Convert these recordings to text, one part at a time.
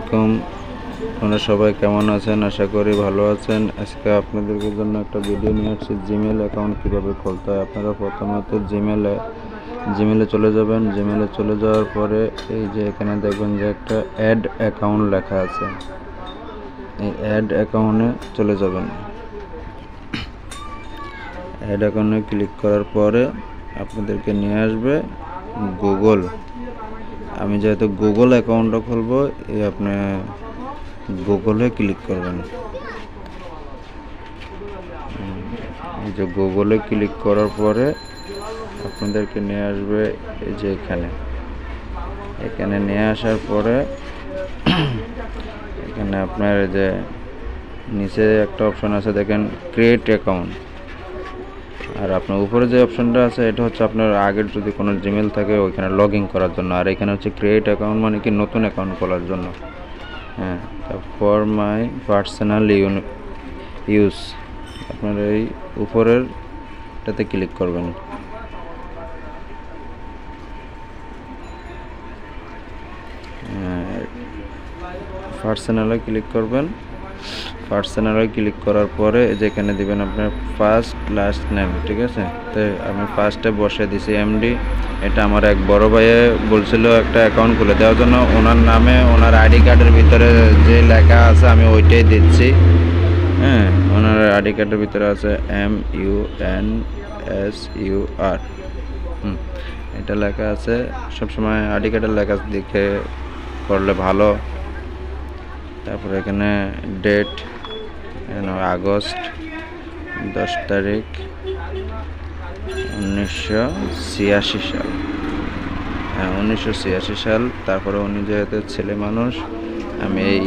আলাইকুম। আপনারা সবাই কেমন আছেন? আশা করি ভালো আছেন। আজকে আপনাদের জন্য একটা ভিডিও নিয়ে আসছি জিমেল অ্যাকাউন্ট কীভাবে খুলতে হয়। আপনারা প্রথমত জিমেলে চলে যাবেন। জিমেলে চলে যাওয়ার পরে এই যে এখানে দেখবেন যে একটা অ্যাড অ্যাকাউন্ট লেখা আছে, এই অ্যাড অ্যাকাউন্টে চলে যাবেন। অ্যাড অ্যাকাউন্টে ক্লিক করার পরে আপনাদেরকে নিয়ে আসবে গুগল। আমি যেহেতু গুগল অ্যাকাউন্টটা খুলবো, এই আপনি গুগলে ক্লিক করবেন। এই যে গুগলে ক্লিক করার পরে আপনাদেরকে নিয়ে আসবে এই যে এখানে নিয়ে আসার পরে এখানে আপনার যে নিচে একটা অপশন আছে দেখেন ক্রিয়েট অ্যাকাউন্ট, আর আপনার উপরে যে অপশনটা আছে এটা হচ্ছে আপনার আগের যদি কোনো জিমেল থাকে ওইখানে লগ ইন করার জন্য, আর এখানে হচ্ছে ক্রিয়েট অ্যাকাউন্ট মানে কি নতুন অ্যাকাউন্ট খোলার জন্য। হ্যাঁ, ফর মাই পার্সোনাল ইউজ আপনার এই উপরেরটাতে ক্লিক করবেন। পার্সোনালে ক্লিক করবেন। পার্সোনালে ক্লিক করার পরে যেখানে দিবেন আপনার ফার্স্ট লাস্ট নেম, ঠিক আছে। তো আমি ফার্স্টে বসে দিছি এমডি। এটা আমার এক বড় ভাইয়ে বলছিল একটা অ্যাকাউন্ট খুলে দেওয়ার জন্য, ওনার নামে ওনার আইডি কার্ডের ভিতরে যে লেখা আছে আমি ওইটাই দিচ্ছি। হ্যাঁ, ওনার আইডি কার্ডের ভিতরে আছে MUNSUR। এটা লেখা আছে। সবসময় আইডি কার্ডের লেখা দেখে করলে ভালো। তারপরে এখানে ডেট আগস্ট 10 তারিখ 1986 সাল। হ্যাঁ, 1986 সাল। তারপরে উনি যেহেতু ছেলে মানুষ, আমি এই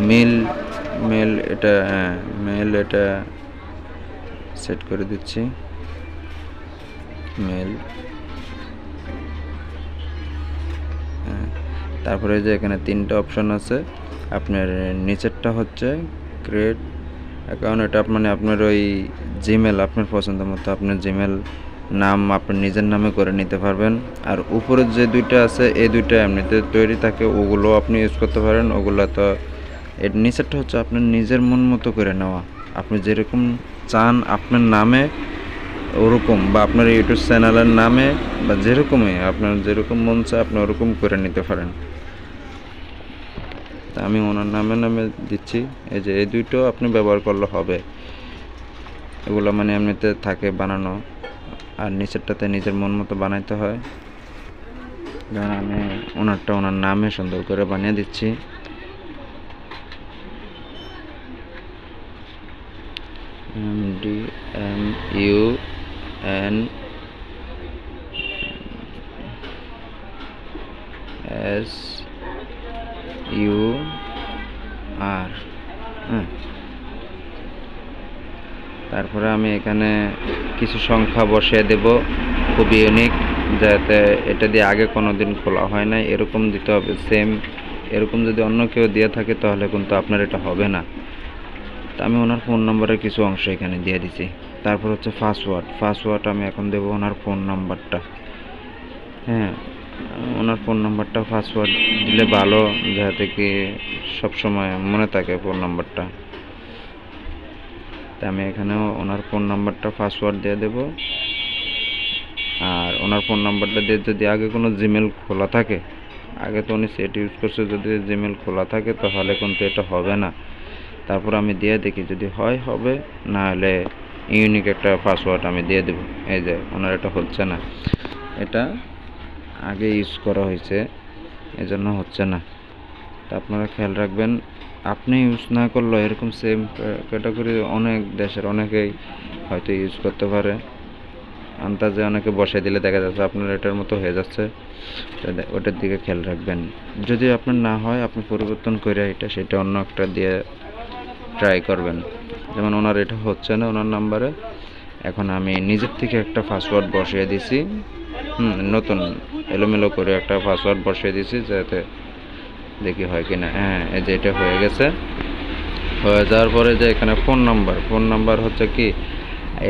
মেল এটা সেট করে দিচ্ছি। মেল। তারপরে যে এখানে 3টা অপশন আছে। আপনার নিচেরটা হচ্ছে ক্রিয়েট অ্যাকাউন্ট। এটা মানে আপনার ওই জিমেল আপনার পছন্দ মতো আপনার জিমেল নাম আপনার নিজের নামে করে নিতে পারবেন। আর উপরের যে 2টা আছে এই 2টা এমনিতে তৈরি থাকে, ওগুলো আপনি ইউজ করতে পারেন। ওগুলো তো এর নিচেরটা হচ্ছে আপনার নিজের মন মতো করে নেওয়া। আপনি যেরকম চান আপনার নামে ওরকম, বা আপনার ইউটিউব চ্যানেলের নামে, বা যেরকমই আপনার যেরকম মন চায় আপনি ওরকম করে নিতে পারেন। তা আমি ওনার নামে দিচ্ছি। এই যে এই 2টো আপনি ব্যবহার করলে হবে। এগুলো মানে এমনিতে থাকে বানানো, আর নিচেরটাতে নিজের মন মতো বানাইতে হয়। যেমন আমি ওনার নামে সুন্দর করে বানিয়ে দিচ্ছি। MUNSUR। তারপরে আমি এখানে কিছু সংখ্যা বসিয়ে দেব, খুব ইউনিক, যাতে এটা দিয়ে আগে কোনো দিন খোলা হয় না এরকম দিতে হবে। সেম এরকম যদি অন্য কেউ দিয়ে থাকে তাহলে কিন্তু আপনার এটা হবে না। তা আমি ওনার ফোন নম্বরের কিছু অংশ এখানে দিয়ে দিছি। তারপর হচ্ছে পাসওয়ার্ড আমি এখন দেবো ওনার ফোন নাম্বারটা। হ্যাঁ, ওনার ফোন নাম্বারটা পাসওয়ার্ড দিলে ভালো, যাতে কি সবসময় মনে থাকে ফোন নাম্বারটা। তাই আমি এখানেও ওনার ফোন নাম্বারটা পাসওয়ার্ড দিয়ে দেব। আর ওনার ফোন নাম্বারটা দিয়ে যদি আগে কোনো জিমেল খোলা থাকে, আগে তো উনি সেট ইউজ করছে, যদি জিমেল খোলা থাকে তাহলে কিন্তু এটা হবে না। তারপর আমি দিয়ে দেখি, যদি হবে, না হলে ইউনিক একটা পাসওয়ার্ড আমি দিয়ে দেব। এই যে ওনার এটা হচ্ছে না, এটা আগে ইউজ করা হয়েছে এজন্য হচ্ছে না। তা আপনারা খেয়াল রাখবেন, আপনি ইউজ না করলেও এরকম সেম ক্যাটাগরি অনেক দেশের অনেকেই হয়তো ইউজ করতে পারে। আন্দাজে অনেকে বসে দিলে দেখা যাচ্ছে আপনার এটার মতো হয়ে যাচ্ছে। ওটার দিকে খেয়াল রাখবেন। যদি আপনার না হয় আপনি পরিবর্তন করে সেটা অন্য একটা দিয়ে ট্রাই করবেন। যেমন ওনার এটা হচ্ছে না ওনার নাম্বারে, এখন আমি নিজের থেকে একটা পাসওয়ার্ড বসিয়ে দিছি। নতুন এলোমেলো করে একটা পাসওয়ার্ড বসিয়ে দিছি, যাতে দেখি হয় কিনা। হ্যাঁ, এই যে এটা হয়ে গেছে। হয়ে যাওয়ার পরে যে এখানে ফোন নাম্বার হচ্ছে কি,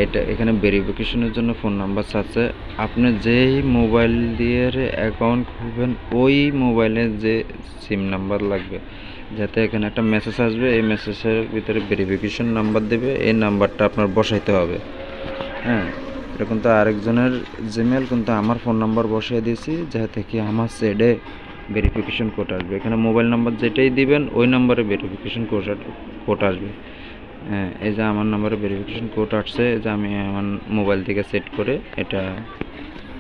এটা এখানে ভেরিফিকেশনের জন্য ফোন নাম্বার চাচ্ছে। আপনি যেই মোবাইল দিয়ে অ্যাকাউন্ট খুলবেন ওই মোবাইলে যে সিম নাম্বার লাগবে, যাতে এখানে একটা মেসেজ আসবে, এই মেসেজের ভিতরে ভেরিফিকেশন নাম্বার দেবে, এই নাম্বারটা আপনার বসাইতে হবে। হ্যাঁ, এটা কিন্তু আরেকজনের জিমেল, কিন্তু আমার ফোন নাম্বার বসিয়ে দিয়েছি যাতে কি আমার সেডে ভেরিফিকেশন কোড আসবে। এখানে মোবাইল নাম্বার যেটাই দিবেন ওই নাম্বারে ভেরিফিকেশন কোড আসবে। হ্যাঁ, এই যে আমার নাম্বারে ভেরিফিকেশন কোড আসছে, এই যে আমি আমার মোবাইল থেকে সেট করে এটা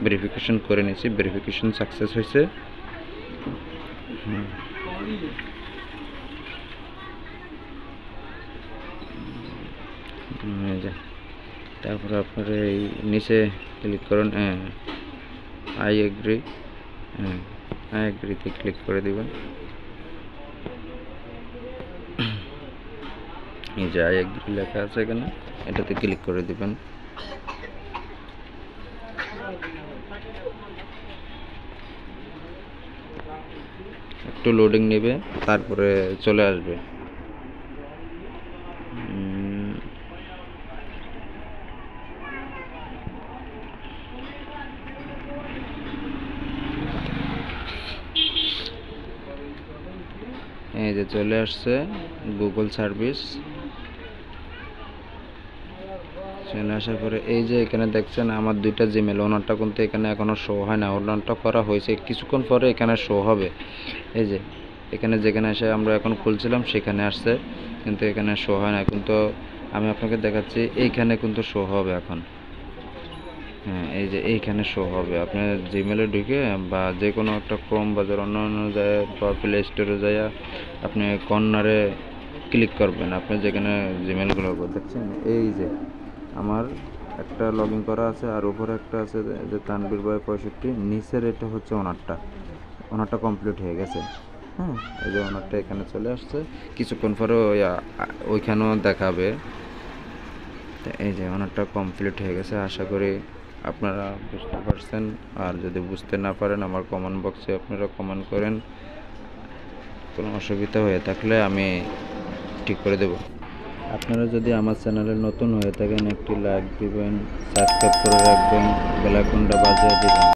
ভেরিফিকেশন করে নিয়েছি, ভেরিফিকেশন সাকসেস হয়েছে। এই যে তারপরে আপনার এই নিচে ক্লিক করুন, আই এগ্রি, আই এগ্রিতে ক্লিক করে দিবেন। এই যে আই এগ্রি লেখা আছে এখানে, এটাতে ক্লিক করে দিবেন। একটু লোডিং নেবে, তারপরে চলে আসবে। এই যে চলে আসছে গুগল সার্ভিস। চলে আসার পরে এই যে এখানে দেখছেন আমার দুইটা জিমেল, ওনারটা কিন্তু এখানে এখনো শো হয় না, ওনারটা করা হয়েছে, কিছুক্ষণ পরে এখানে শো হবে। এই যে এখানে যেখানে এসে আমরা এখন খুলছিলাম সেখানে আসছে, কিন্তু এখানে শো হয় না। কিন্তু আমি আপনাকে দেখাচ্ছি এইখানে কিন্তু শো হবে এখন। হ্যাঁ, এই যে এইখানে শো হবে। আপনি জিমেলে ঢুকে বা যে কোনো একটা ক্রোম বাজার অন্য যায় বা প্লে স্টোরে যায় আপনি কর্নারে ক্লিক করবেন, আপনি যেখানে জিমেলগুলো দেখছেন। এই যে আমার একটা লগ ইন করা আছে, আর উপরে একটা আছে যে তানবীর ভাই 65, নিচের এটা হচ্ছে ওনারটা কমপ্লিট হয়ে গেছে। হ্যাঁ, এই যে ওনারটা এখানে চলে আসছে, কিছুক্ষণ পরে ওইখানেও দেখাবে। এই যে ওনারটা কমপ্লিট হয়ে গেছে, আশা করি আপনারা বুঝতে পারছেন। আর যদি বুঝতে না পারেন আমার কমেন্ট বক্সে আপনারা কমেন্ট করেন, কোনো অসুবিধা হয়ে থাকলে আমি ঠিক করে দেব। আপনারা যদি আমার চ্যানেলে নতুন হয়ে থাকেন একটি লাইক দিবেন, সাবস্ক্রাইব করে রাখবেন, বেল আইকনটা বাজিয়ে দিবেন।